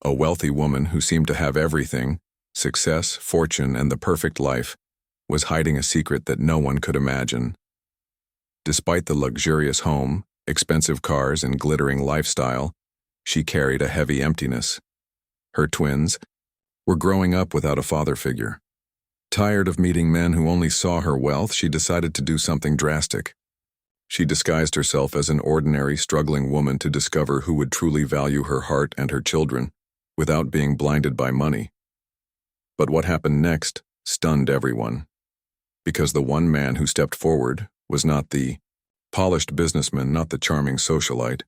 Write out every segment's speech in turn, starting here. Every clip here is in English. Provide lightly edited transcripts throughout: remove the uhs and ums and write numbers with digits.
A wealthy woman who seemed to have everything, success, fortune, and the perfect life, was hiding a secret that no one could imagine. Despite the luxurious home, expensive cars, and glittering lifestyle, she carried a heavy emptiness. Her twins were growing up without a father figure. Tired of meeting men who only saw her wealth, she decided to do something drastic. She disguised herself as an ordinary, struggling woman to discover who would truly value her heart and her children, without being blinded by money. But what happened next stunned everyone. Because the one man who stepped forward was not the polished businessman, not the charming socialite,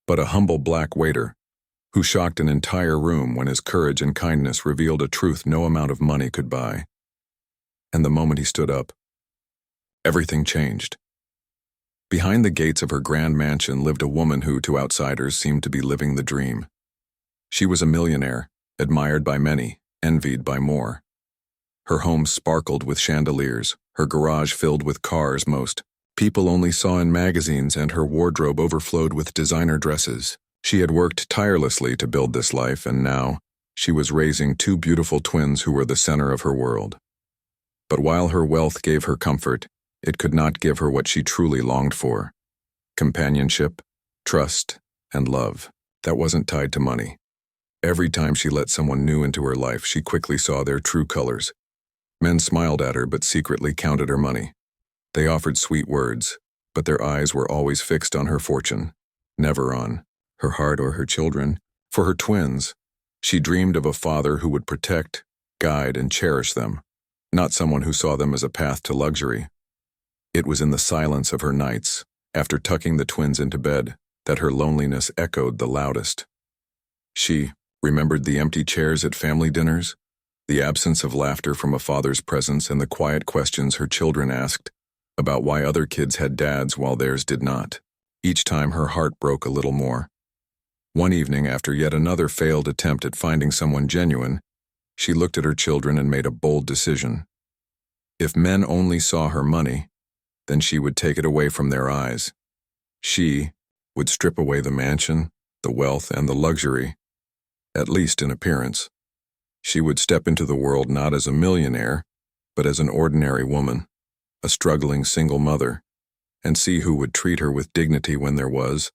but a humble black waiter, who shocked an entire room when his courage and kindness revealed a truth no amount of money could buy. And the moment he stood up, everything changed. Behind the gates of her grand mansion lived a woman who, to outsiders, seemed to be living the dream. She was a millionaire, admired by many, envied by more. Her home sparkled with chandeliers, her garage filled with cars most people only saw in magazines, and her wardrobe overflowed with designer dresses. She had worked tirelessly to build this life, and now she was raising two beautiful twins who were the center of her world. But while her wealth gave her comfort, it could not give her what she truly longed for: companionship, trust, and love that wasn't tied to money. Every time she let someone new into her life, she quickly saw their true colors. Men smiled at her but secretly counted her money. They offered sweet words, but their eyes were always fixed on her fortune, never on her heart or her children. For her twins, she dreamed of a father who would protect, guide, and cherish them, not someone who saw them as a path to luxury. It was in the silence of her nights, after tucking the twins into bed, that her loneliness echoed the loudest. She remembered the empty chairs at family dinners, the absence of laughter from a father's presence, and the quiet questions her children asked about why other kids had dads while theirs did not. Each time her heart broke a little more. One evening, after yet another failed attempt at finding someone genuine, she looked at her children and made a bold decision. If men only saw her money, then she would take it away from their eyes. She would strip away the mansion, the wealth, and the luxury, at least in appearance. She would step into the world not as a millionaire, but as an ordinary woman, a struggling single mother, and see who would treat her with dignity when there was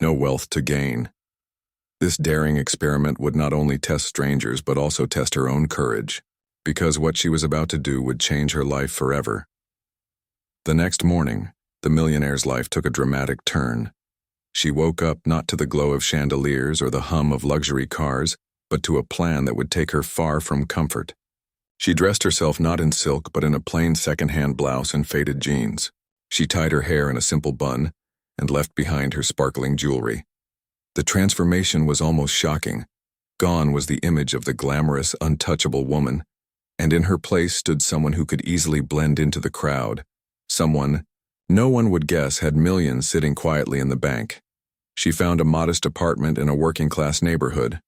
no wealth to gain. This daring experiment would not only test strangers but also test her own courage, because what she was about to do would change her life forever. The next morning, the millionaire's life took a dramatic turn. She woke up not to the glow of chandeliers or the hum of luxury cars, but to a plan that would take her far from comfort. She dressed herself not in silk but in a plain second-hand blouse and faded jeans. She tied her hair in a simple bun and left behind her sparkling jewelry. The transformation was almost shocking. Gone was the image of the glamorous, untouchable woman, and in her place stood someone who could easily blend into the crowd. Someone no one would guess had millions sitting quietly in the bank. She found a modest apartment in a working-class neighborhood,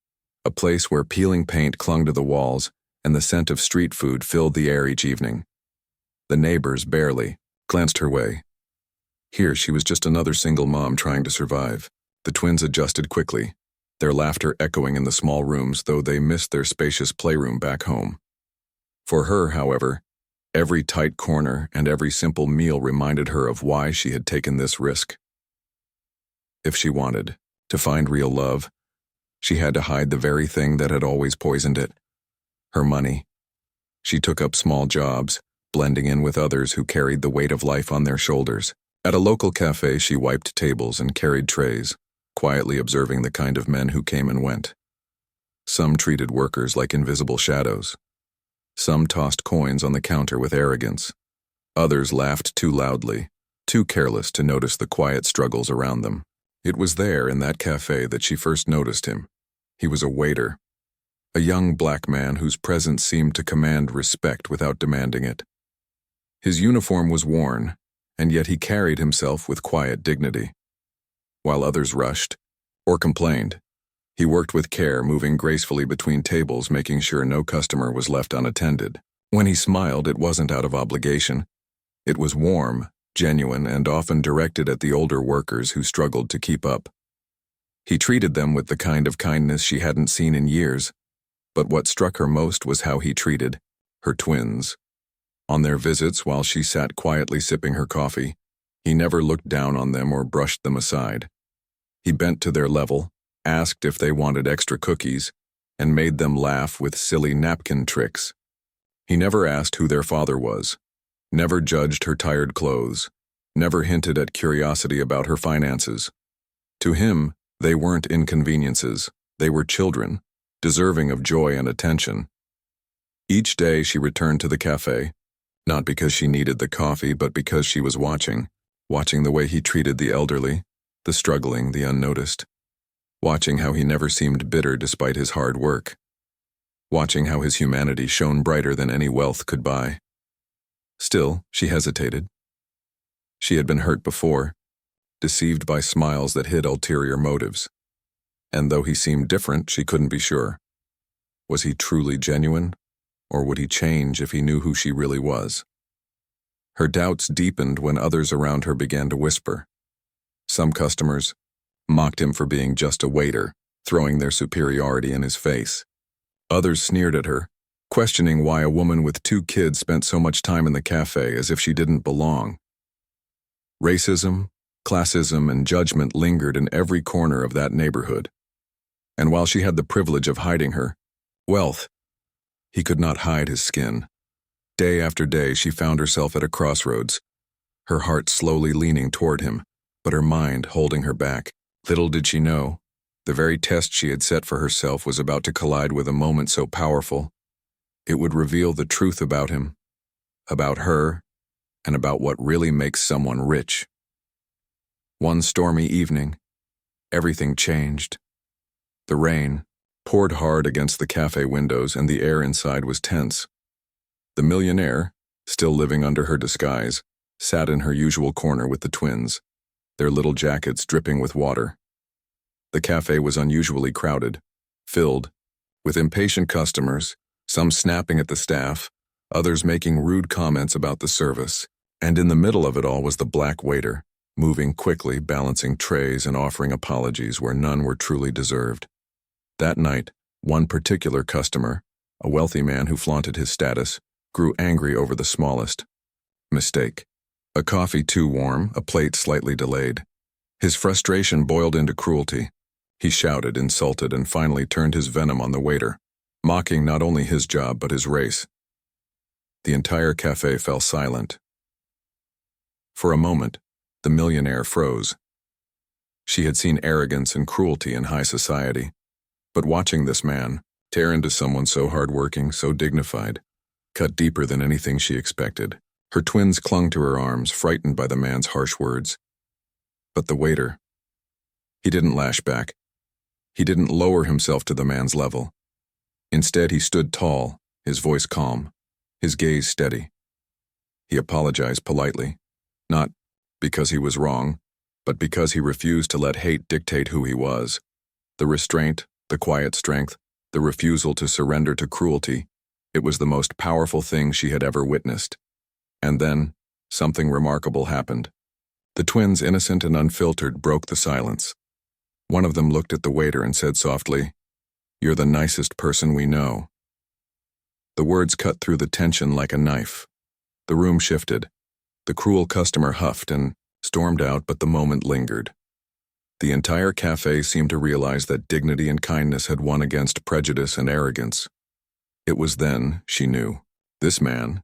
a place where peeling paint clung to the walls and the scent of street food filled the air each evening. The neighbors barely glanced her way. Here she was just another single mom trying to survive. The twins adjusted quickly, their laughter echoing in the small rooms, though they missed their spacious playroom back home. For her, however, every tight corner and every simple meal reminded her of why she had taken this risk. If she wanted to find real love, she had to hide the very thing that had always poisoned it: her money. She took up small jobs, blending in with others who carried the weight of life on their shoulders. At a local cafe, she wiped tables and carried trays, quietly observing the kind of men who came and went. Some treated workers like invisible shadows. Some tossed coins on the counter with arrogance. Others laughed too loudly, too careless to notice the quiet struggles around them. It was there, in that cafe, that she first noticed him. He was a waiter, a young black man whose presence seemed to command respect without demanding it. His uniform was worn, and yet he carried himself with quiet dignity. While others rushed or complained, he worked with care, moving gracefully between tables, making sure no customer was left unattended. When he smiled, it wasn't out of obligation. It was warm, genuine, and often directed at the older workers who struggled to keep up. He treated them with the kind of kindness she hadn't seen in years, but what struck her most was how he treated her twins. On their visits, while she sat quietly sipping her coffee, he never looked down on them or brushed them aside. He bent to their level, asked if they wanted extra cookies, and made them laugh with silly napkin tricks. He never asked who their father was, never judged her tired clothes, never hinted at curiosity about her finances. To him, they weren't inconveniences, they were children, deserving of joy and attention. Each day she returned to the cafe, not because she needed the coffee, but because she was watching the way he treated the elderly, the struggling, the unnoticed, watching how he never seemed bitter despite his hard work, watching how his humanity shone brighter than any wealth could buy. Still, she hesitated. She had been hurt before, deceived by smiles that hid ulterior motives. And though he seemed different, she couldn't be sure. Was he truly genuine, or would he change if he knew who she really was? Her doubts deepened when others around her began to whisper. Some customers mocked him for being just a waiter, throwing their superiority in his face. Others sneered at her, questioning why a woman with 2 kids spent so much time in the cafe as if she didn't belong. Racism, classism, and judgment lingered in every corner of that neighborhood. And while she had the privilege of hiding her wealth, he could not hide his skin. Day after day, she found herself at a crossroads, her heart slowly leaning toward him, but her mind holding her back. Little did she know, the very test she had set for herself was about to collide with a moment so powerful. It would reveal the truth about him, about her, and about what really makes someone rich. One stormy evening, everything changed. The rain poured hard against the cafe windows and the air inside was tense. The millionaire, still living under her disguise, sat in her usual corner with the twins, their little jackets dripping with water. The cafe was unusually crowded, filled with impatient customers, some snapping at the staff, others making rude comments about the service. And in the middle of it all was the black waiter, moving quickly, balancing trays and offering apologies where none were truly deserved. That night, one particular customer, a wealthy man who flaunted his status, grew angry over the smallest mistake. A coffee too warm, a plate slightly delayed. His frustration boiled into cruelty. He shouted, insulted, and finally turned his venom on the waiter, mocking not only his job but his race. The entire cafe fell silent. For a moment, the millionaire froze. She had seen arrogance and cruelty in high society, but watching this man tear into someone so hardworking, so dignified, cut deeper than anything she expected. Her twins clung to her arms, frightened by the man's harsh words. But the waiter, he didn't lash back. He didn't lower himself to the man's level. Instead, he stood tall, his voice calm, his gaze steady. He apologized politely, not because he was wrong, but because he refused to let hate dictate who he was. The restraint, the quiet strength, the refusal to surrender to cruelty, it was the most powerful thing she had ever witnessed. And then, something remarkable happened. The twins, innocent and unfiltered, broke the silence. One of them looked at the waiter and said softly, "You're the nicest person we know." The words cut through the tension like a knife. The room shifted. The cruel customer huffed and stormed out, but the moment lingered. The entire cafe seemed to realize that dignity and kindness had won against prejudice and arrogance. It was then she knew. This man,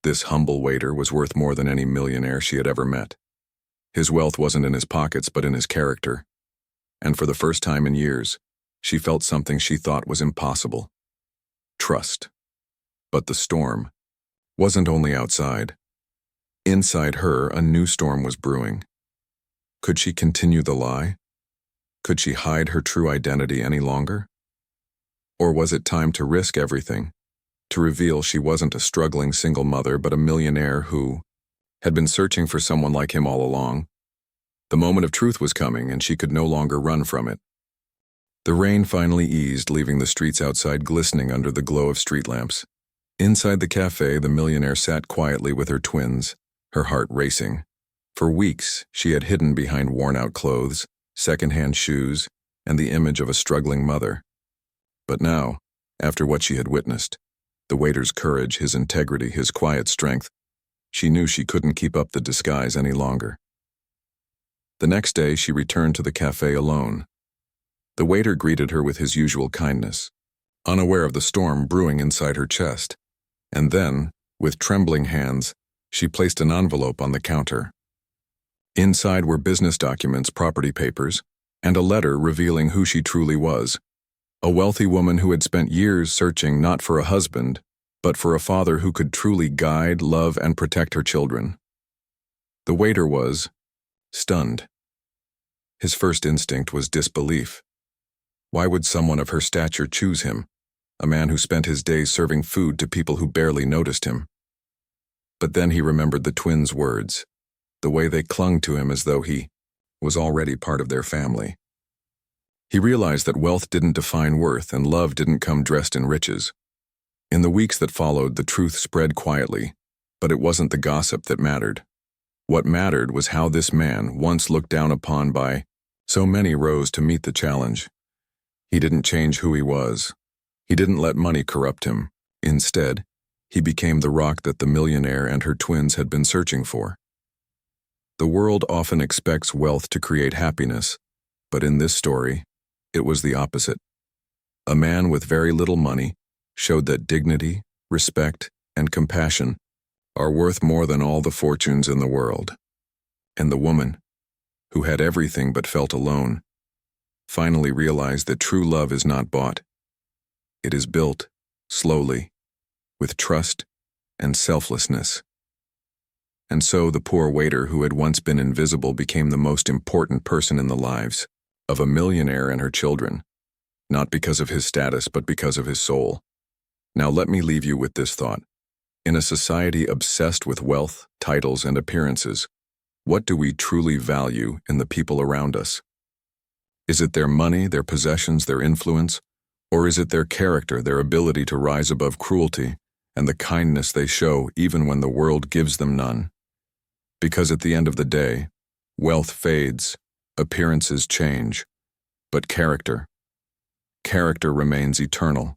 this humble waiter, was worth more than any millionaire she had ever met. His wealth wasn't in his pockets, but in his character. And for the first time in years, she felt something she thought was impossible: trust. But the storm wasn't only outside. Inside her, a new storm was brewing. Could she continue the lie? Could she hide her true identity any longer? Or was it time to risk everything, to reveal she wasn't a struggling single mother but a millionaire who had been searching for someone like him all along? The moment of truth was coming, and she could no longer run from it. The rain finally eased, leaving the streets outside glistening under the glow of street lamps. Inside the cafe, the millionaire sat quietly with her twins, her heart racing. For weeks, she had hidden behind worn-out clothes, second-hand shoes, and the image of a struggling mother. But now, after what she had witnessed, the waiter's courage, his integrity, his quiet strength, she knew she couldn't keep up the disguise any longer. The next day, she returned to the cafe alone. The waiter greeted her with his usual kindness, unaware of the storm brewing inside her chest. And then, with trembling hands, she placed an envelope on the counter. Inside were business documents, property papers, and a letter revealing who she truly was. A wealthy woman who had spent years searching not for a husband, but for a father who could truly guide, love, and protect her children. The waiter was stunned. His first instinct was disbelief. Why would someone of her stature choose him, a man who spent his days serving food to people who barely noticed him? But then he remembered the twins' words, the way they clung to him as though he was already part of their family. He realized that wealth didn't define worth and love didn't come dressed in riches. In the weeks that followed, the truth spread quietly, but it wasn't the gossip that mattered. What mattered was how this man, once looked down upon by so many, rose to meet the challenge. He didn't change who he was. He didn't let money corrupt him. Instead, he became the rock that the millionaire and her twins had been searching for. The world often expects wealth to create happiness, but in this story, it was the opposite. A man with very little money showed that dignity, respect, and compassion are worth more than all the fortunes in the world. And the woman, who had everything but felt alone, finally realized that true love is not bought. It is built, slowly, with trust and selflessness. And so the poor waiter who had once been invisible became the most important person in the lives of a millionaire and her children, not because of his status but because of his soul. Now let me leave you with this thought. In a society obsessed with wealth, titles, and appearances, what do we truly value in the people around us? Is it their money, their possessions, their influence, or is it their character, their ability to rise above cruelty, and the kindness they show even when the world gives them none? Because at the end of the day, wealth fades, appearances change, but character remains eternal.